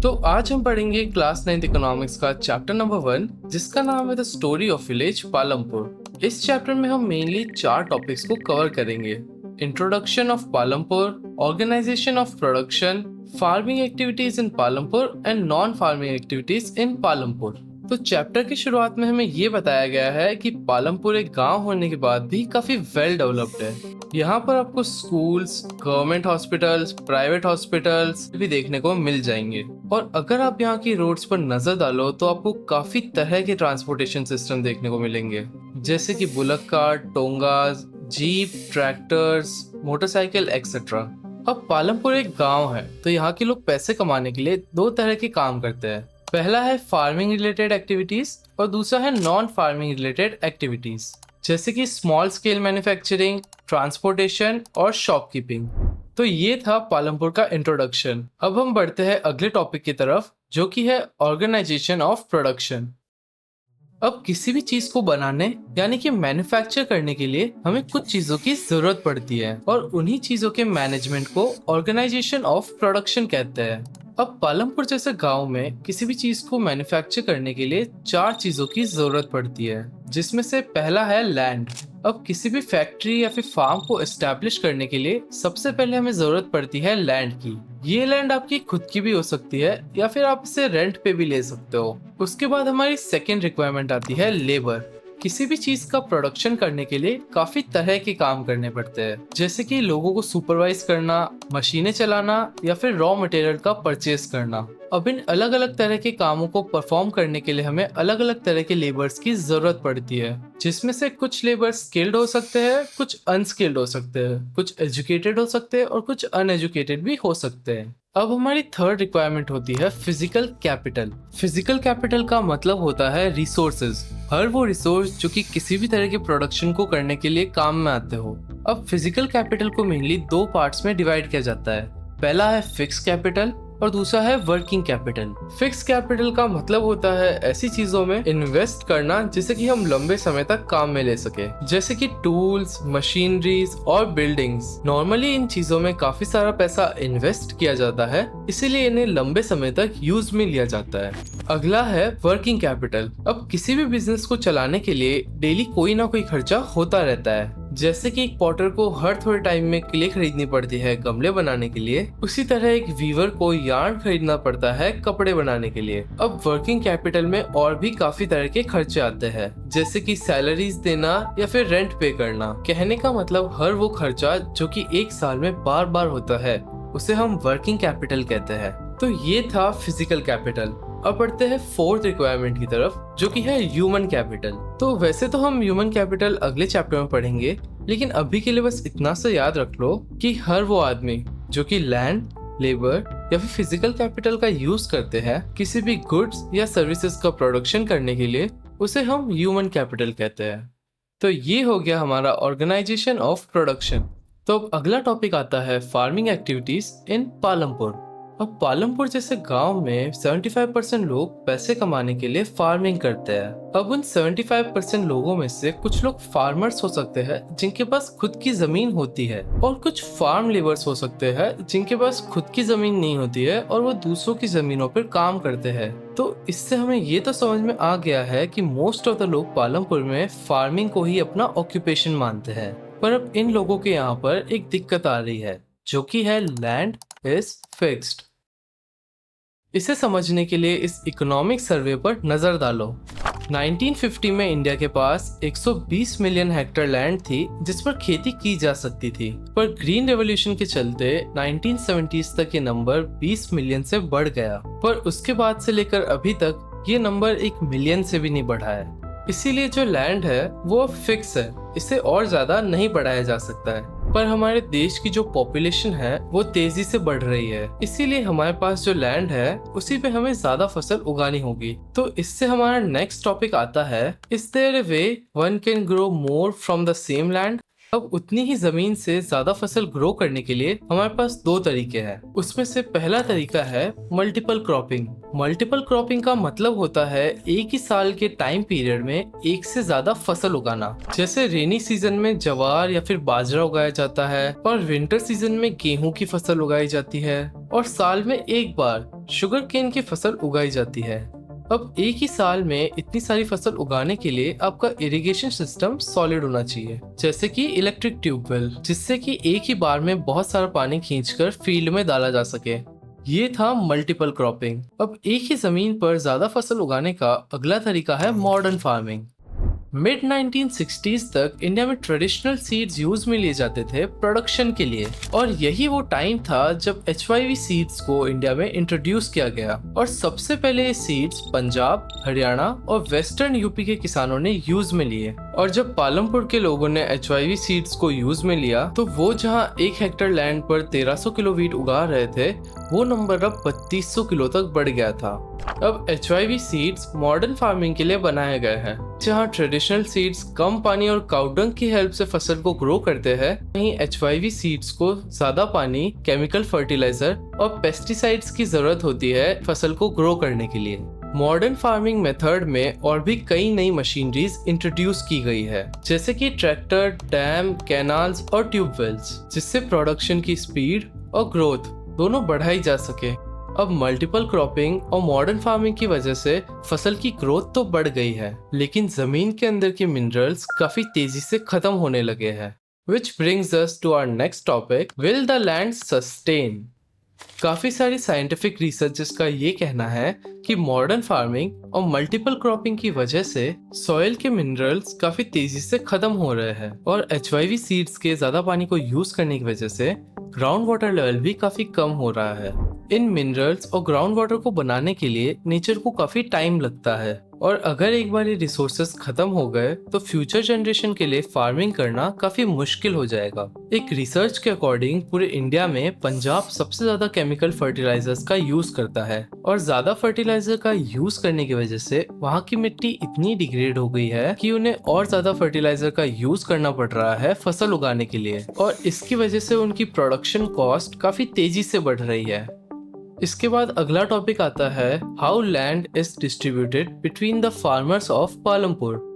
तो आज हम पढ़ेंगे क्लास 9th इकोनॉमिक्स का चैप्टर नंबर 1 जिसका नाम है the story of village Palampur. इस चैप्टर में हम मेनली 4 टॉपिक्स को कवर करेंगे। Introduction of Palampur, organisation of production, farming activities in Palampur and non farming activities in Palampur. तो चैप्टर की शुरुआत में हमें ये बताया गया है कि पालमपुर एक गांव होने के बाद भी काफी वेल डेवलप्ड है। यहाँ पर आपको schools, government hospitals, private hospitals भी देखने को मिल जाएंगे। और अगर आप यहाँ की रोड्स पर नजर डालो तो आपको काफी तरह के ट्रांसपोर्टेशन सिस्टम देखने को मिलेंगे, जैसे कि bullock cart, tongas, jeep, tractors, motorcycle etcetera. अब पालमपुर एक गांव है तो यहाँ के लोग पैसे कमाने के लिए 2 तरह के काम करते हैं। पहला है फार्मिंग रिलेटेड एक्टिविटीज और दूसरा है नॉन फार्मिंग रिलेटेड एक्टिविटीज, जैसे कि स्मॉल स्केल मैन्युफैक्चरिंग, ट्रांसपोर्टेशन और शॉपकीपिंग। तो ये था पालमपुर का इंट्रोडक्शन। अब हम बढ़ते हैं अगले टॉपिक की तरफ, जो कि है ऑर्गेनाइजेशन ऑफ प्रोडक्शन। अब किसी भी चीज को बनाने यानी कि मैन्युफैक्चर करने के लिए हमें कुछ चीजों की जरूरत पड़ती है और उन्हीं चीजों के मैनेजमेंट को ऑर्गेनाइजेशन ऑफ प्रोडक्शन कहते हैं। अब पालमपुर जैसे गांव में किसी भी चीज को मैन्युफैक्चर करने के लिए 4 चीजों की जरूरत पड़ती है, जिसमें से पहला है लैंड। अब किसी भी फैक्ट्री या फिर फार्म को एस्टैब्लिश करने के लिए सबसे पहले हमें जरूरत पड़ती है लैंड की। ये लैंड आपकी खुद की भी हो सकती है या फिर आप इसे रेंट पे भी ले सकते हो। उसके बाद हमारी सेकेंड रिक्वायरमेंट आती है लेबर। किसी भी चीज का प्रोडक्शन करने के लिए काफी तरह के काम करने पड़ते हैं, जैसे कि लोगों को सुपरवाइज करना, मशीनें चलाना या फिर रॉ मटेरियल का परचेस करना। अब इन अलग अलग तरह के कामों को परफॉर्म करने के लिए हमें अलग अलग तरह के लेबर्स की जरूरत पड़ती है, जिसमें से कुछ लेबर स्किल्ड हो सकते हैं, कुछ अनस्किल्ड हो सकते हैं, कुछ एजुकेटेड हो सकते हैं और कुछ अनएजुकेटेड भी हो सकते हैं। अब हमारी थर्ड रिक्वायरमेंट होती है फिजिकल कैपिटल। फिजिकल कैपिटल का मतलब होता है रिसोर्सेज, हर वो रिसोर्स जो कि किसी भी तरह के प्रोडक्शन को करने के लिए काम में आते हो। अब फिजिकल कैपिटल को मेनली 2 पार्ट्स में डिवाइड किया जाता है। पहला है फिक्स कैपिटल और दूसरा है वर्किंग कैपिटल। फिक्स कैपिटल का मतलब होता है ऐसी चीजों में इन्वेस्ट करना जिसे कि हम लंबे समय तक काम में ले सके, जैसे कि टूल्स, मशीनरीज और बिल्डिंग्स। नॉर्मली इन चीजों में काफी सारा पैसा इन्वेस्ट किया जाता है, इसीलिए इन्हें लंबे समय तक यूज में लिया जाता है। अगला है वर्किंग कैपिटल। अब किसी भी बिजनेस को चलाने के लिए डेली कोई ना कोई खर्चा होता रहता है, जैसे कि एक पॉटर को हर थोड़े टाइम में क्ले खरीदनी पड़ती है गमले बनाने के लिए, उसी तरह एक वीवर को यार्न खरीदना पड़ता है कपड़े बनाने के लिए। अब वर्किंग कैपिटल में और भी काफी तरह के खर्चे आते हैं, जैसे कि सैलरीज देना या फिर रेंट पे करना। कहने का मतलब हर वो खर्चा जो कि एक साल में बार बार होता है उसे हम वर्किंग कैपिटल कहते हैं। तो ये था फिजिकल कैपिटल। अब बढ़ते हैं फोर्थ रिक्वायरमेंट की तरफ, जो कि है ह्यूमन कैपिटल। तो वैसे तो हम ह्यूमन कैपिटल अगले चैप्टर में पढ़ेंगे, लेकिन अभी के लिए बस इतना सा याद रख लो कि हर वो आदमी जो कि लैंड, लेबर या फिर फिजिकल कैपिटल का यूज करते हैं किसी भी गुड्स या सर्विसेज का प्रोडक्शन करने के लिए, उसे हम ह्यूमन कैपिटल कहते हैं। तो ये हो गया हमारा ऑर्गेनाइजेशन ऑफ प्रोडक्शन। तो अब अगला टॉपिक आता है फार्मिंग एक्टिविटीज इन पालमपुर। अब पालमपुर जैसे गांव में 75% लोग पैसे कमाने के लिए फार्मिंग करते हैं। अब उन 75% लोगों में से कुछ लोग फार्मर्स हो सकते हैं जिनके पास खुद की जमीन होती है, और कुछ फार्म लेबर्स हो सकते हैं जिनके पास खुद की जमीन नहीं होती है और वो दूसरों की जमीनों पर काम करते हैं। तो इससे हमें ये तो समझ में आ गया है कि मोस्ट ऑफ द लोग पालमपुर में फार्मिंग को ही अपना ऑक्यूपेशन मानते हैं। पर अब इन लोगों के यहाँ पर एक दिक्कत आ रही है, जो कि है लैंड इज फिक्स्ड। इसे समझने के लिए इस इकोनॉमिक सर्वे पर नजर डालो। 1950 में इंडिया के पास 120 मिलियन हेक्टेयर लैंड थी जिस पर खेती की जा सकती थी, पर ग्रीन रेवोल्यूशन के चलते 1970s तक ये नंबर 20 मिलियन से बढ़ गया। पर उसके बाद से लेकर अभी तक ये नंबर 1 मिलियन से भी नहीं बढ़ा है। इसीलिए जो लैंड है वो फिक्स है, इसे और ज्यादा नहीं बढ़ाया जा सकता है। पर हमारे देश की जो पॉपुलेशन है वो तेजी से बढ़ रही है, इसीलिए हमारे पास जो लैंड है उसी पे हमें ज्यादा फसल उगानी होगी। तो इससे हमारा नेक्स्ट टॉपिक आता है, is there a way one can grow more from the same land. अब उतनी ही जमीन से ज्यादा फसल ग्रो करने के लिए हमारे पास 2 तरीके हैं। उसमें से पहला तरीका है मल्टीपल क्रॉपिंग। मल्टीपल क्रॉपिंग का मतलब होता है एक ही साल के टाइम पीरियड में एक से ज्यादा फसल उगाना। जैसे रेनी सीजन में ज्वार या फिर बाजरा उगाया जाता है और विंटर सीजन में गेहूं की फसल उगाई जाती है, और साल में एक बार शुगर केन की फसल उगाई जाती है। अब एक ही साल में इतनी सारी फसल उगाने के लिए आपका इरिगेशन सिस्टम सॉलिड होना चाहिए, जैसे कि इलेक्ट्रिक ट्यूबवेल, जिससे कि एक ही बार में बहुत सारा पानी खींचकर फील्ड में डाला जा सके। ये था मल्टीपल क्रॉपिंग। अब एक ही जमीन पर ज्यादा फसल उगाने का अगला तरीका है मॉडर्न फार्मिंग। मिड 1960s तक इंडिया में ट्रेडिशनल सीड्स यूज में लिए जाते थे प्रोडक्शन के लिए, और यही वो टाइम था जब HYV सीड्स को इंडिया में इंट्रोड्यूस किया गया। और सबसे पहले ये सीड्स पंजाब, हरियाणा और वेस्टर्न यूपी के किसानों ने यूज में लिए। और जब पालमपुर के लोगों ने HYV सीड्स को यूज में लिया तो वो जहां 1 हेक्टेयर लैंड पर 1300 किलो वीट उगा रहे थे, वो नंबर अब 3200 किलो तक बढ़ गया था। अब HYV सीड्स मॉडर्न फार्मिंग के लिए बनाए गए हैं, जहां ट्रेडिशनल सीड्स कम पानी और काउडंग की हेल्प से फसल को ग्रो करते हैं, वहीं HYV सीड्स को ज्यादा पानी, केमिकल फर्टिलाइजर और पेस्टिसाइड्स की जरूरत होती है फसल को ग्रो करने के लिए। मॉडर्न फार्मिंग मेथड में और भी कई नई मशीनरीज इंट्रोड्यूस की गई है, जैसे कि ट्रैक्टर, डैम, कैनाल्स और ट्यूबवेल्स, जिससे प्रोडक्शन की स्पीड और ग्रोथ दोनों बढ़ाई जा सके। अब मल्टीपल क्रॉपिंग और मॉडर्न फार्मिंग की वजह से फसल की ग्रोथ तो बढ़ गई है, लेकिन जमीन के अंदर के मिनरल्स काफी तेजी से खत्म होने लगे हैं। Which brings us to our next topic, will the land sustain? काफी सारी साइंटिफिक रिसर्चेस का ये कहना है कि मॉडर्न फार्मिंग और मल्टीपल क्रॉपिंग की वजह से सॉइल के मिनरल्स काफी तेजी से खत्म हो रहे हैं, और HYV सीड्स के ज्यादा पानी को यूज करने की वजह से ग्राउंड वाटर लेवल भी काफी कम हो रहा है। इन मिनरल्स और ग्राउंड वाटर को बनाने के लिए नेचर को काफी टाइम लगता है, और अगर एक बार ये रिसोर्सेज खत्म हो गए तो फ्यूचर जनरेशन के लिए फार्मिंग करना काफी मुश्किल हो जाएगा। एक रिसर्च के अकॉर्डिंग पूरे इंडिया में पंजाब सबसे ज्यादा केमिकल फर्टिलाइजर्स का यूज करता है, और ज्यादा फर्टिलाइजर का यूज करने की वजह से वहाँ की मिट्टी इतनी डिग्रेड हो गई है कि उन्हें और ज्यादा फर्टिलाइजर का यूज करना पड़ रहा है फसल उगाने के लिए, और इसकी वजह से उनकी प्रोडक्शन कॉस्ट काफी तेजी से बढ़ रही है। इसके बाद अगला टॉपिक आता है how land is distributed between the farmers of Palampur.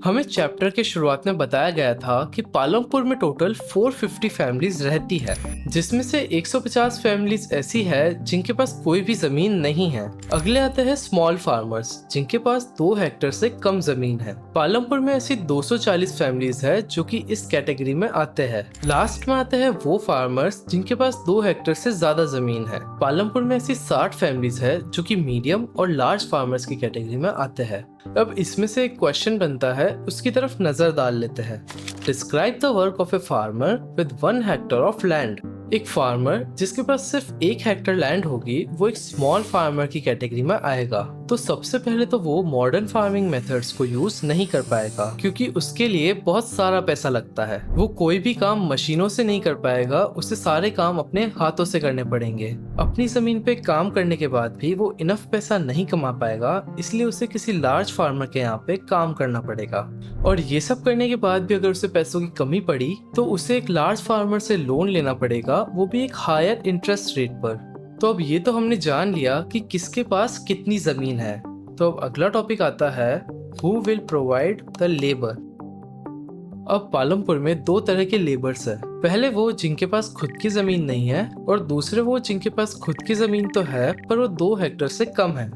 हमें चैप्टर के शुरुआत में बताया गया था कि पालमपुर में टोटल 450 फैमिलीज रहती है, जिसमें से 150 फैमिलीज ऐसी है जिनके पास कोई भी जमीन नहीं है। अगले आते हैं स्मॉल फार्मर्स, जिनके पास 2 हेक्टेयर से कम जमीन है। पालमपुर में ऐसी 240 फैमिलीज है जो कि इस कैटेगरी में आते हैं। लास्ट में आते हैं वो फार्मर्स जिनके पास 2 हेक्टेयर से ज्यादा जमीन है। पालमपुर में ऐसी 60 फैमिलीज है जो कि मीडियम और लार्ज फार्मर्स की कैटेगरी में आते हैं। अब इसमें से एक क्वेश्चन बनता है, उसकी तरफ नजर डाल लेते हैं। Describe the work of a farmer with 1 hectare of land. एक फार्मर जिसके पास सिर्फ 1 हेक्टेयर लैंड होगी, वो एक स्मॉल फार्मर की कैटेगरी में आएगा। तो सबसे पहले तो वो मॉडर्न फार्मिंग मेथड्स को यूज नहीं कर पाएगा, क्योंकि उसके लिए बहुत सारा पैसा लगता है। वो कोई भी काम मशीनों से नहीं कर पाएगा, उसे सारे काम अपने हाथों से करने पड़ेंगे। अपनी जमीन पे काम करने के बाद भी वो इनफ पैसा नहीं कमा पाएगा, इसलिए उसे किसी लार्ज फार्मर के यहाँ पे काम करना पड़ेगा। और ये सब करने के बाद भी अगर उसे पैसों की कमी पड़ी तो उसे एक लार्ज फार्मर से लोन लेना पड़ेगा, वो भी एक हायर इंटरेस्ट रेट पर। तो अब ये तो हमने जान लिया कि किसके पास कितनी जमीन है। तो अब अगला टॉपिक आता है who will provide the labour. अब पालमपुर में 2 तरह के लेबर्स है। पहले वो जिनके पास खुद की जमीन नहीं है, और दूसरे वो जिनके पास खुद की जमीन तो है पर वो 2 हेक्टेयर से कम है।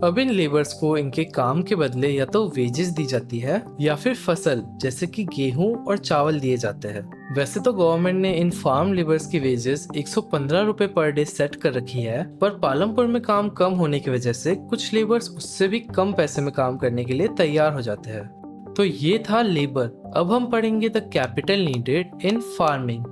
अब इन लेबर्स को इनके काम के बदले या तो वेजेस दी जाती है या फिर फसल जैसे कि गेहूं और चावल दिए जाते हैं। वैसे तो गवर्नमेंट ने इन फार्म लेबर्स की वेजेस 115 रुपए पर डे सेट कर रखी है, पर पालमपुर में काम कम होने की वजह से कुछ लेबर्स उससे भी कम पैसे में काम करने के लिए तैयार हो जाते हैं। तो ये था लेबर। अब हम पढ़ेंगे the capital needed in farming.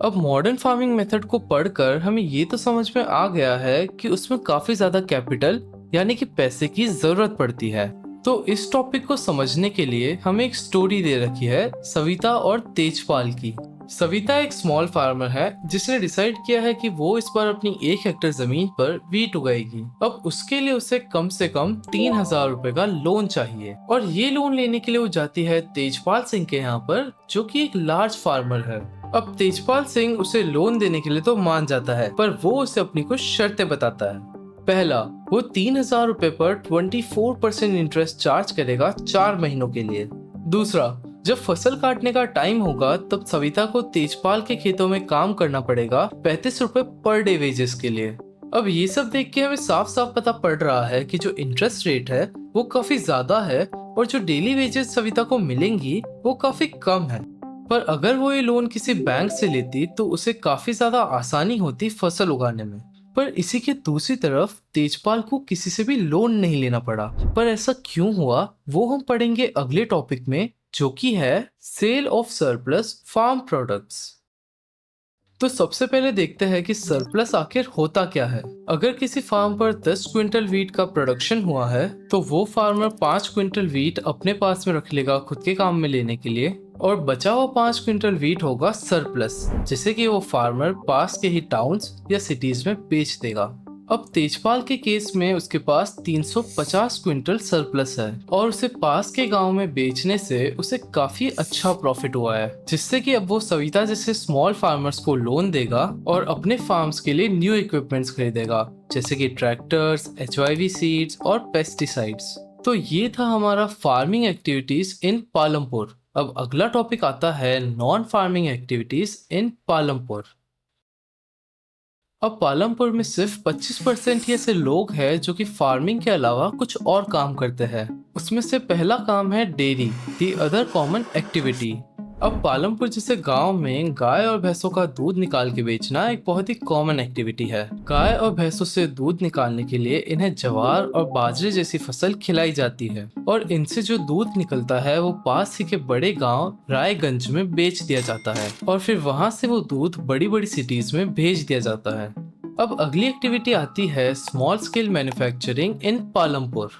अब मॉडर्न फार्मिंग मेथड को पढ़कर हमें ये तो समझ में आ गया है कि उसमें काफी ज्यादा कैपिटल यानी कि पैसे की जरूरत पड़ती है। तो इस टॉपिक को समझने के लिए हमें एक स्टोरी दे रखी है सविता और तेजपाल की। सविता एक स्मॉल फार्मर है जिसने डिसाइड किया है कि वो इस बार अपनी 1 हेक्टेयर जमीन पर वीट उगाएगी। अब उसके लिए उसे कम से कम 3000 रुपए का लोन चाहिए, और ये लोन लेने के लिए वो जाती है तेजपाल सिंह के यहाँ पर, जो कि एक लार्ज फार्मर है। अब तेजपाल सिंह उसे लोन देने के लिए तो मान जाता है, पर वो उसे अपनी कुछ शर्तें बताता है। पहला, वो 3000 रुपए पर 24% इंटरेस्ट चार्ज करेगा 4 महीनों के लिए। दूसरा, जब फसल काटने का टाइम होगा तब सविता को तेजपाल के खेतों में काम करना पड़ेगा 35 रुपए पर डे वेजेस के लिए। अब ये सब देख के हमें साफ साफ पता पड़ रहा है कि जो इंटरेस्ट रेट है वो काफी ज्यादा है और जो डेली वेजेस सविता को मिलेंगी वो काफी कम है। पर अगर वो ये लोन किसी बैंक से लेती तो उसे काफी ज्यादा आसानी होती फसल उगाने में। पर इसी के दूसरी तरफ तेजपाल को किसी से भी लोन नहीं लेना पड़ा। पर ऐसा क्यों हुआ वो हम पढ़ेंगे अगले टॉपिक में, जो कि है sale of surplus farm products. तो सबसे पहले देखते हैं कि सरप्लस आखिर होता क्या है। अगर किसी फार्म पर 10 क्विंटल वीट का प्रोडक्शन हुआ है तो वो फार्मर 5 क्विंटल वीट अपने पास में रख लेगा खुद के काम में लेने के लिए, और बचा हुआ 5 क्विंटल वीट होगा सरप्लस, जिसे कि वो फार्मर पास के ही टाउन्स या सिटीज में बेच देगा। अब तेजपाल के केस में उसके पास 350 क्विंटल सरप्लस है और उसे पास के गांव में बेचने से उसे काफी अच्छा प्रॉफिट हुआ है, जिससे कि अब वो सविता जैसे स्मॉल फार्मर्स को लोन देगा और अपने फार्म्स के लिए न्यू इक्विपमेंट्स खरीदेगा, जैसे कि ट्रैक्टर्स, HYV सीड्स और पेस्टिसाइड्स। तो ये था हमारा फार्मिंग एक्टिविटीज इन पालमपुर। अब अगला टॉपिक आता है non farming activities in Palampur. अब पालमपुर में सिर्फ 25% ही ऐसे लोग हैं जो कि फार्मिंग के अलावा कुछ और काम करते हैं। उसमें से पहला काम है dairy, the other common activity. अब पालमपुर जैसे गांव में गाय और भैंसों का दूध निकाल के बेचना एक बहुत ही कॉमन एक्टिविटी है। गाय और भैंसों से दूध निकालने के लिए इन्हें ज्वार और बाजरे जैसी फसल खिलाई जाती है और इनसे जो दूध निकलता है वो पास ही के बड़े गांव रायगंज में बेच दिया जाता है और फिर वहां से वो दूध बड़ी बड़ी सिटीज में भेज दिया जाता है। अब अगली एक्टिविटी आती है स्मॉल स्केल मैन्युफैक्चरिंग इन पालमपुर।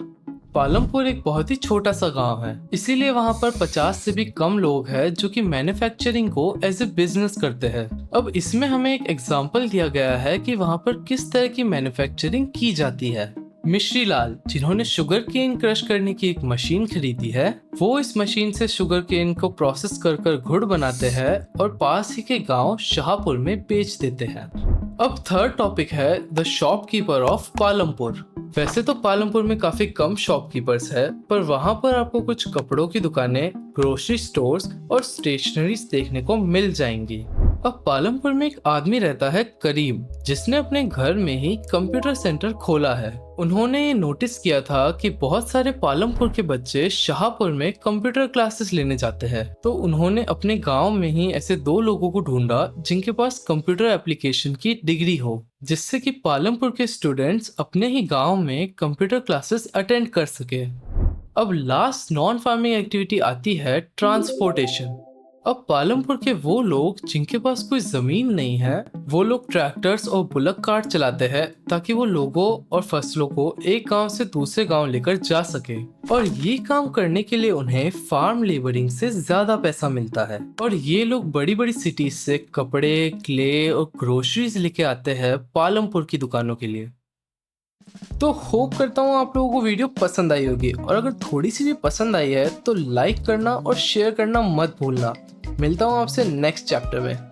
पालमपुर एक बहुत ही छोटा सा गांव है, इसीलिए वहां पर 50 से भी कम लोग हैं जो कि मैन्युफैक्चरिंग को एज ए बिजनेस करते हैं। अब इसमें हमें एक एग्जांपल दिया गया है कि वहां पर किस तरह की मैन्युफैक्चरिंग की जाती है। मिश्री लाल, जिन्होंने शुगर केन क्रश करने की एक मशीन खरीदी है, वो इस मशीन से शुगर केन को प्रोसेस कर कर गुड़ बनाते हैं और पास ही के गांव शाहपुर में बेच देते हैं। अब थर्ड टॉपिक है द शॉपकीपर ऑफ पालमपुर। वैसे तो पालमपुर में काफी कम शॉपकीपर्स है, पर वहां पर आपको कुछ कपड़ों की दुकानें, ग्रोसरी स्टोर्स और स्टेशनरीज देखने को मिल जाएंगी। अब पालमपुर में एक आदमी रहता है करीम, जिसने अपने घर में ही कंप्यूटर सेंटर खोला है। उन्होंने ये नोटिस किया था कि बहुत सारे पालमपुर के बच्चे शाहपुर में कंप्यूटर क्लासेस लेने जाते हैं, तो उन्होंने अपने गांव में ही ऐसे 2 लोगों को ढूंढा जिनके पास कंप्यूटर एप्लीकेशन की डिग्री हो, जिससे कि पालमपुर के स्टूडेंट्स अपने ही गांव में कंप्यूटर क्लासेस अटेंड कर सके। अब लास्ट नॉन फार्मिंग एक्टिविटी आती है ट्रांसपोर्टेशन। अब पालमपुर के वो लोग जिनके पास कोई जमीन नहीं है, वो लोग ट्रैक्टर्स और बुलक कार्ट चलाते हैं ताकि वो लोगों और फसलों को एक गांव से दूसरे गांव लेकर जा सके, और ये काम करने के लिए उन्हें फार्म लेबरिंग से ज्यादा पैसा मिलता है। और ये लोग बड़ी बड़ी सिटीज से कपड़े, क्ले और ग्रोसरीज लेके आते हैं पालमपुर की दुकानों के लिए। तो होप करता हूँ आप लोगों को वीडियो पसंद आई होगी, और अगर थोड़ी सी भी पसंद आई है तो लाइक करना और शेयर करना मत भूलना। मिलता हूँ आपसे नेक्स्ट चैप्टर में।